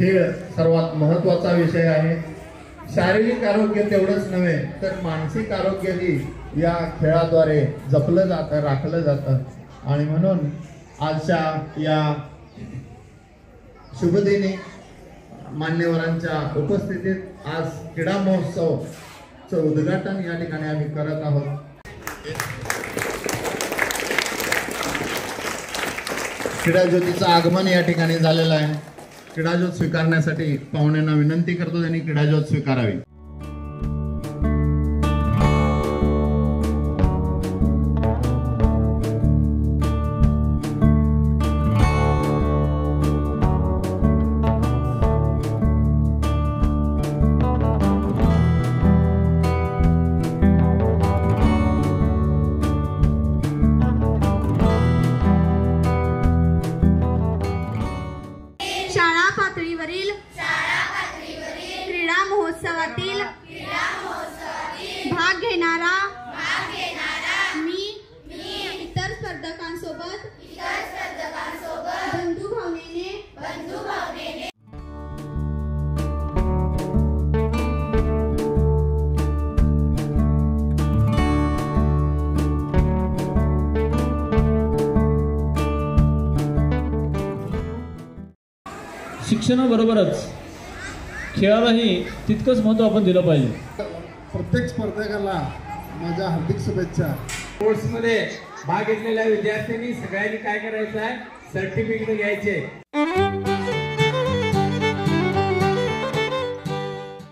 खेळ सर्वात महत्त्वाचा विषय आहे। शारीरिक आरोग्य तेवढंच नव्हे तर मानसिक आरोग्यही या खेळाद्वारे जपलं जातं, राखलं जातं। आणि म्हणून आजच्या या शुभदिनी मान्यवरांच्या उपस्थितीत आज क्रीडा महोत्सवचं उद्घाटन या ठिकाणी आम्ही करत आहोत। क्रीडा ज्योतीचं आगमन या ठिकाणी झालेलं आहे। क्रीडा ज्योत स्वीकारण्यासाठी पाहुण्यांना विनंती करतो त्यांनी क्रीडा ज्योत स्वीकारावी। शाळा पातळीवरील क्रीडा महोत्सवातील भाग घेणारा मी इतर स्पर्धकांसोबत बंधू भावनेने शिक्षणाबरोबरच खेळालाही तितकंच महत्त्व आपण दिलं पाहिजे। प्रत्येक स्पर्धकाला माझ्या हार्दिक शुभेच्छा। स्पोर्ट्समध्ये भाग घेतलेल्या विद्यार्थ्यांनी सगळ्यांनी काय करायचं आहे, सर्टिफिकेट घ्यायचे।